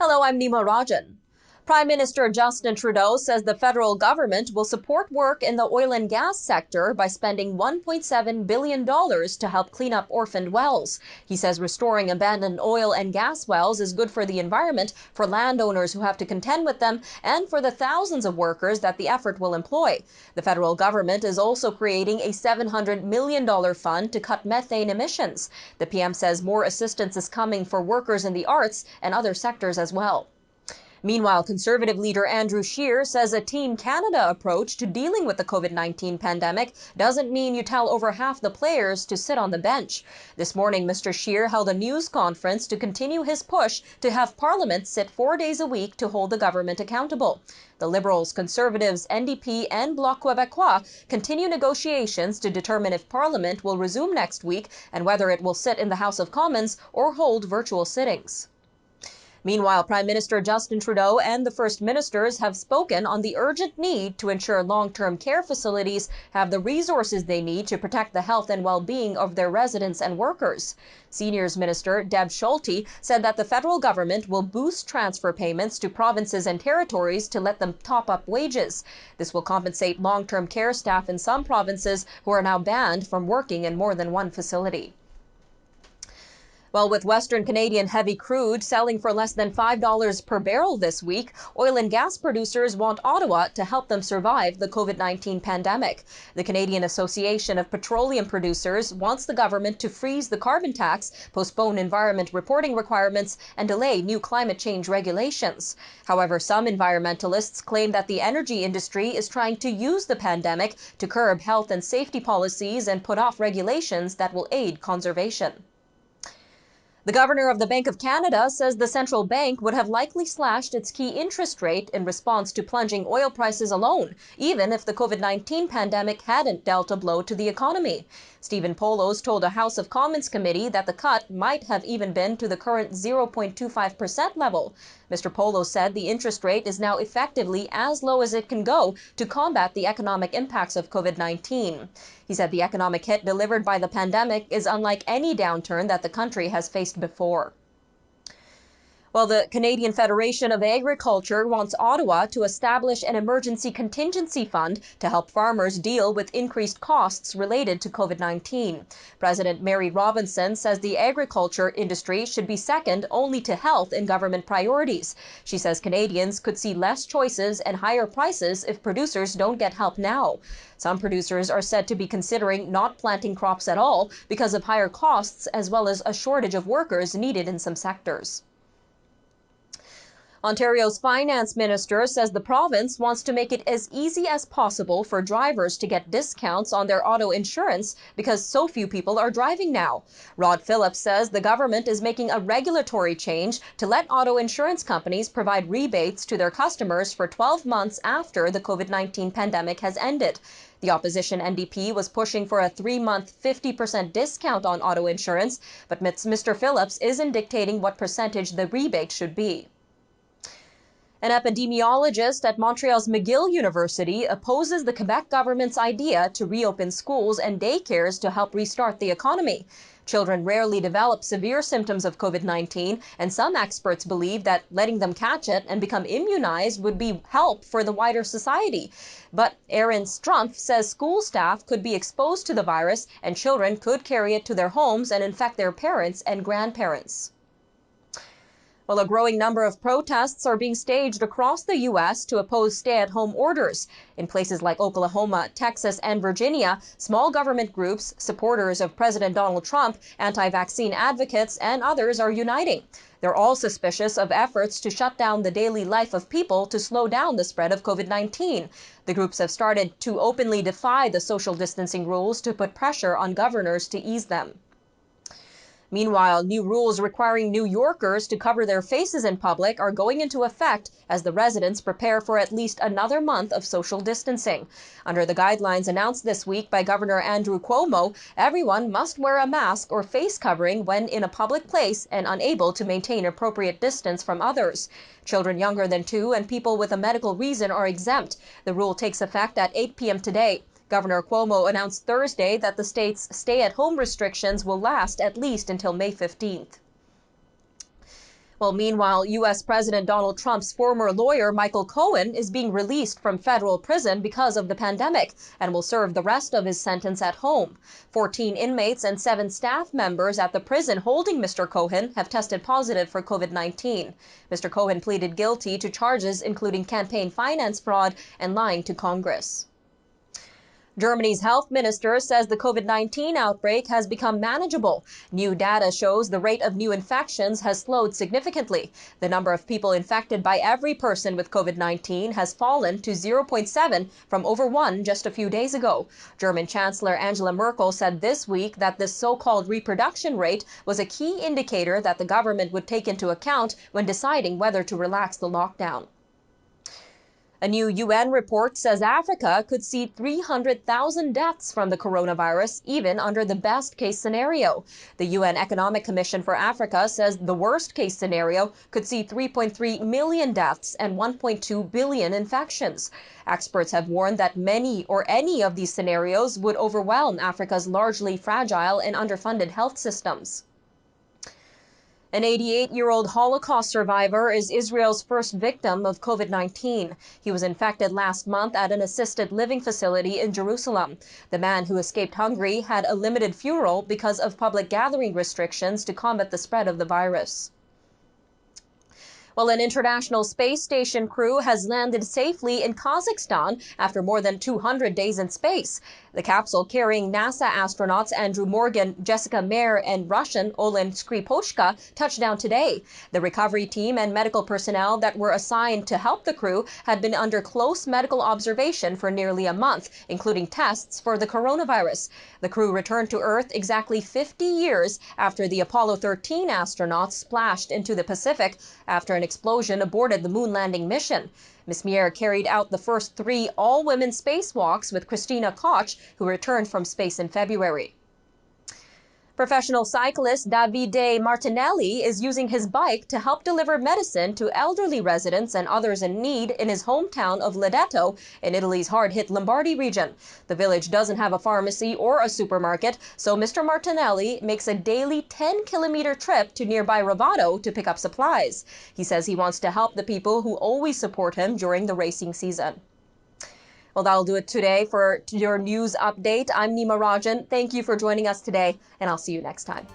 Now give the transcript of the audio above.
Hello, I'm Nima Rajan. Prime Minister Justin Trudeau says the federal government will support work in the oil and gas sector by spending $1.7 billion to help clean up orphaned wells. He says restoring abandoned oil and gas wells is good for the environment, for landowners who have to contend with them, and for the thousands of workers that the effort will employ. The federal government is also creating a $700 million fund to cut methane emissions. The PM says more assistance is coming for workers in the arts and other sectors as well. Meanwhile, Conservative leader Andrew Scheer says a Team Canada approach to dealing with the COVID-19 pandemic doesn't mean you tell over half the players to sit on the bench. This morning, Mr. Scheer held a news conference to continue his push to have Parliament sit 4 days a week to hold the government accountable. The Liberals, Conservatives, NDP and Bloc Québécois continue negotiations to determine if Parliament will resume next week and whether it will sit in the House of Commons or hold virtual sittings. Meanwhile, Prime Minister Justin Trudeau and the First Ministers have spoken on the urgent need to ensure long-term care facilities have the resources they need to protect the health and well-being of their residents and workers. Seniors Minister Deb Schulte said that the federal government will boost transfer payments to provinces and territories to let them top up wages. This will compensate long-term care staff in some provinces who are now banned from working in more than one facility. Well, with Western Canadian heavy crude selling for less than $5 per barrel this week, oil and gas producers want Ottawa to help them survive the COVID-19 pandemic. The Canadian Association of Petroleum Producers wants the government to freeze the carbon tax, postpone environment reporting requirements, and delay new climate change regulations. However, some environmentalists claim that the energy industry is trying to use the pandemic to curb health and safety policies and put off regulations that will aid conservation. The governor of the Bank of Canada says the central bank would have likely slashed its key interest rate in response to plunging oil prices alone, even if the COVID-19 pandemic hadn't dealt a blow to the economy. Stephen Poloz told a House of Commons committee that the cut might have even been to the current 0.25% level. Mr. Poloz said the interest rate is now effectively as low as it can go to combat the economic impacts of COVID-19. He said the economic hit delivered by the pandemic is unlike any downturn that the country has faced before. Well, the Canadian Federation of Agriculture wants Ottawa to establish an emergency contingency fund to help farmers deal with increased costs related to COVID-19. President Mary Robinson says the agriculture industry should be second only to health in government priorities. She says Canadians could see less choices and higher prices if producers don't get help now. Some producers are said to be considering not planting crops at all because of higher costs as well as a shortage of workers needed in some sectors. Ontario's finance minister says the province wants to make it as easy as possible for drivers to get discounts on their auto insurance because so few people are driving now. Rod Phillips says the government is making a regulatory change to let auto insurance companies provide rebates to their customers for 12 months after the COVID-19 pandemic has ended. The opposition NDP was pushing for a 3-month 50% discount on auto insurance, but Mr. Phillips isn't dictating what percentage the rebate should be. An epidemiologist at Montreal's McGill University opposes the Quebec government's idea to reopen schools and daycares to help restart the economy. Children rarely develop severe symptoms of COVID-19, and some experts believe that letting them catch it and become immunized would be help for the wider society. But Aaron Strumpf says school staff could be exposed to the virus and children could carry it to their homes and infect their parents and grandparents. Well, a growing number of protests are being staged across the U.S. to oppose stay-at-home orders. In places like Oklahoma, Texas, and Virginia, small government groups, supporters of President Donald Trump, anti-vaccine advocates, and others are uniting. They're all suspicious of efforts to shut down the daily life of people to slow down the spread of COVID-19. The groups have started to openly defy the social distancing rules to put pressure on governors to ease them. Meanwhile, new rules requiring New Yorkers to cover their faces in public are going into effect as the residents prepare for at least another month of social distancing. Under the guidelines announced this week by Governor Andrew Cuomo, everyone must wear a mask or face covering when in a public place and unable to maintain appropriate distance from others. Children younger than 2 and people with a medical reason are exempt. The rule takes effect at 8 p.m. today. Governor Cuomo announced Thursday that the state's stay-at-home restrictions will last at least until May 15th. Well, meanwhile, U.S. President Donald Trump's former lawyer, Michael Cohen, is being released from federal prison because of the pandemic and will serve the rest of his sentence at home. 14 inmates and 7 staff members at the prison holding Mr. Cohen have tested positive for COVID-19. Mr. Cohen pleaded guilty to charges including campaign finance fraud and lying to Congress. Germany's health minister says the COVID-19 outbreak has become manageable. New data shows the rate of new infections has slowed significantly. The number of people infected by every person with COVID-19 has fallen to 0.7 from over 1 just a few days ago. German Chancellor Angela Merkel said this week that this so-called reproduction rate was a key indicator that the government would take into account when deciding whether to relax the lockdown. A new UN report says Africa could see 300,000 deaths from the coronavirus, even under the best-case scenario. The UN Economic Commission for Africa says the worst-case scenario could see 3.3 million deaths and 1.2 billion infections. Experts have warned that many or any of these scenarios would overwhelm Africa's largely fragile and underfunded health systems. An 88-year-old Holocaust survivor is Israel's first victim of COVID-19. He was infected last month at an assisted living facility in Jerusalem. The man who escaped Hungary had a limited funeral because of public gathering restrictions to combat the spread of the virus. Well, an International Space Station crew has landed safely in Kazakhstan after more than 200 days in space. The capsule carrying NASA astronauts Andrew Morgan, Jessica Meir, and Russian Olen Skripochka touched down today. The recovery team and medical personnel that were assigned to help the crew had been under close medical observation for nearly a month, including tests for the coronavirus. The crew returned to Earth exactly 50 years after the Apollo 13 astronauts splashed into the Pacific after an explosion aborted the moon landing mission. Ms. Meir carried out the first 3 all-women spacewalks with Christina Koch, who returned from space in February. Professional cyclist Davide Martinelli is using his bike to help deliver medicine to elderly residents and others in need in his hometown of Ledetto in Italy's hard-hit Lombardy region. The village doesn't have a pharmacy or a supermarket, so Mr. Martinelli makes a daily 10-kilometer trip to nearby Rovato to pick up supplies. He says he wants to help the people who always support him during the racing season. Well, that'll do it today for your news update. I'm Nima Rajan. Thank you for joining us today, and I'll see you next time.